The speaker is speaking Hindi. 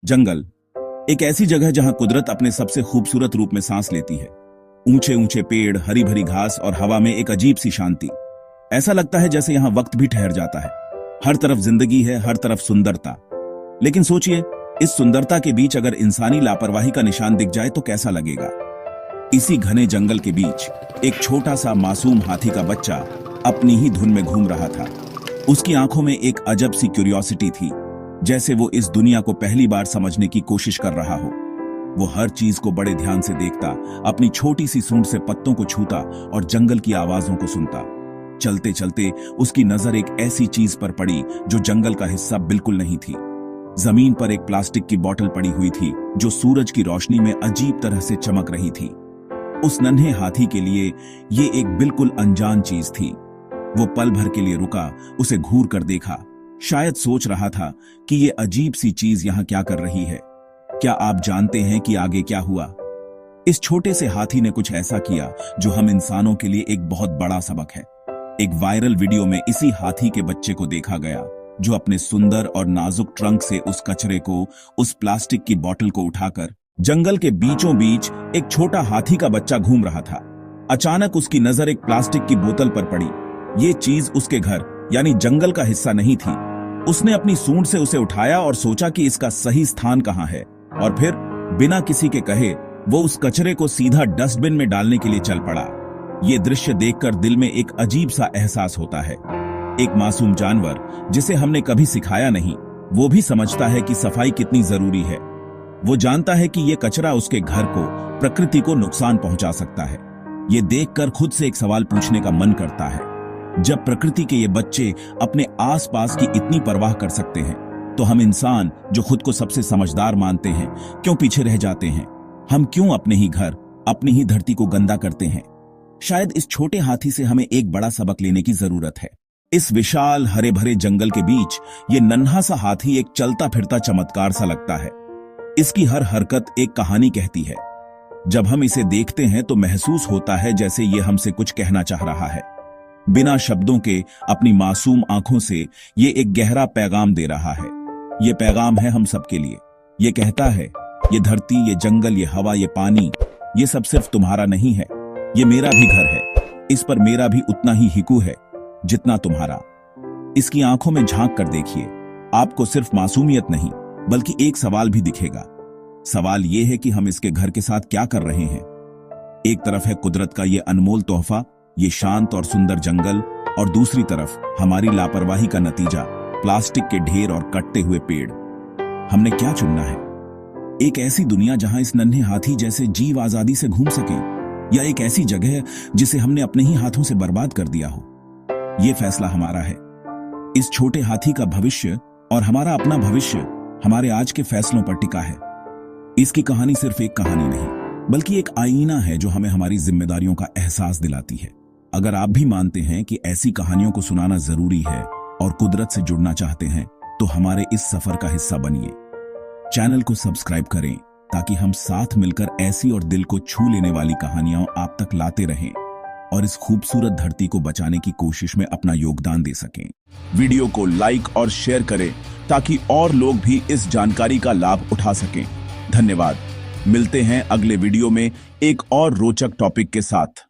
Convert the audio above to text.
जंगल एक ऐसी जगह जहां कुदरत अपने सबसे खूबसूरत रूप में सांस लेती है। ऊंचे ऊंचे पेड़, हरी भरी घास और हवा में एक अजीब सी शांति। ऐसा लगता है जैसे यहां वक्त भी ठहर जाता है। हर तरफ जिंदगी है, हर तरफ सुंदरता। लेकिन सोचिए, इस सुंदरता के बीच अगर इंसानी लापरवाही का निशान दिख जाए तो कैसा लगेगा। इसी घने जंगल के बीच एक छोटा सा मासूम हाथी का बच्चा अपनी ही धुन में घूम रहा था। उसकी आंखों में एक अजब सी क्यूरियोसिटी थी, जैसे वो इस दुनिया को पहली बार समझने की कोशिश कर रहा हो। वो हर चीज को बड़े ध्यान से देखता, अपनी छोटी सी सूंड से पत्तों को छूता और जंगल की आवाजों को सुनता। चलते चलते उसकी नजर एक ऐसी चीज पर पड़ी जो जंगल का हिस्सा बिल्कुल नहीं थी। जमीन पर एक प्लास्टिक की बोतल पड़ी हुई थी जो सूरज की रोशनी में अजीब तरह से चमक रही थी। उस नन्हे हाथी के लिए ये एक बिल्कुल अनजान चीज थी। वो पल भर के लिए रुका, उसे घूर कर देखा, शायद सोच रहा था कि ये अजीब सी चीज यहां क्या कर रही है। क्या आप जानते हैं कि आगे क्या हुआ? इस छोटे से हाथी ने कुछ ऐसा किया जो हम इंसानों के लिए एक बहुत बड़ा सबक है। एक वायरल वीडियो में इसी हाथी के बच्चे को देखा गया जो अपने सुंदर और नाजुक ट्रंक से उस कचरे को, उस प्लास्टिक की बोतल को उठाकर जंगल के बीचों बीच एक छोटा हाथी का बच्चा घूम रहा था। अचानक उसकी नजर एक प्लास्टिक की बोतल पर पड़ी। ये चीज उसके घर यानी जंगल का हिस्सा नहीं थी। उसने अपनी सूंड से उसे उठाया और सोचा कि इसका सही स्थान कहां है, और फिर बिना किसी के कहे वो उस कचरे को सीधा डस्टबिन में डालने के लिए चल पड़ा। ये दृश्य देखकर दिल में एक अजीब सा एहसास होता है। एक मासूम जानवर जिसे हमने कभी सिखाया नहीं, वो भी समझता है कि सफाई कितनी जरूरी है। वो जानता है कि ये कचरा उसके घर को, प्रकृति को नुकसान पहुंचा सकता है। ये देखकर खुद से एक सवाल पूछने का मन करता है, जब प्रकृति के ये बच्चे अपने आसपास की इतनी परवाह कर सकते हैं, तो हम इंसान जो खुद को सबसे समझदार मानते हैं, क्यों पीछे रह जाते हैं? हम क्यों अपने ही घर, अपनी ही धरती को गंदा करते हैं? शायद इस छोटे हाथी से हमें एक बड़ा सबक लेने की जरूरत है। इस विशाल हरे भरे जंगल के बीच ये नन्हा सा हाथी एक चलता फिरता चमत्कार सा लगता है। इसकी हर हरकत एक कहानी कहती है। जब हम इसे देखते हैं तो महसूस होता है जैसे ये हमसे कुछ कहना चाह रहा है। बिना शब्दों के अपनी मासूम आंखों से ये एक गहरा पैगाम दे रहा है। ये पैगाम है हम सबके लिए। ये कहता है, ये धरती, ये जंगल, ये हवा, ये पानी, ये सब सिर्फ तुम्हारा नहीं है, ये मेरा भी घर है। इस पर मेरा भी उतना ही हिकू है जितना तुम्हारा। इसकी आंखों में झांक कर देखिए, आपको सिर्फ मासूमियत नहीं बल्कि एक सवाल भी दिखेगा। सवाल यह है कि हम इसके घर के साथ क्या कर रहे हैं। एक तरफ है कुदरत का ये अनमोल तोहफा, ये शांत और सुंदर जंगल, और दूसरी तरफ हमारी लापरवाही का नतीजा, प्लास्टिक के ढेर और कटते हुए पेड़। हमने क्या चुनना है? एक ऐसी दुनिया जहां इस नन्हे हाथी जैसे जीव आजादी से घूम सके, या एक ऐसी जगह जिसे हमने अपने ही हाथों से बर्बाद कर दिया हो? यह फैसला हमारा है। इस छोटे हाथी का भविष्य और हमारा अपना भविष्य हमारे आज के फैसलों पर टिका है। इसकी कहानी सिर्फ एक कहानी नहीं बल्कि एक आईना है जो हमें हमारी जिम्मेदारियों का एहसास दिलाती है। अगर आप भी मानते हैं कि ऐसी कहानियों को सुनाना जरूरी है और कुदरत से जुड़ना चाहते हैं, तो हमारे इस सफर का हिस्सा बनिए। चैनल को सब्सक्राइब करें ताकि हम साथ मिलकर ऐसी और दिल को छू लेने वाली कहानियां आप तक लाते रहें और इस खूबसूरत धरती को बचाने की कोशिश में अपना योगदान दे सकें। वीडियो को लाइक और शेयर करें ताकि और लोग भी इस जानकारी का लाभ उठा सकें। धन्यवाद। मिलते हैं अगले वीडियो में एक और रोचक टॉपिक के साथ।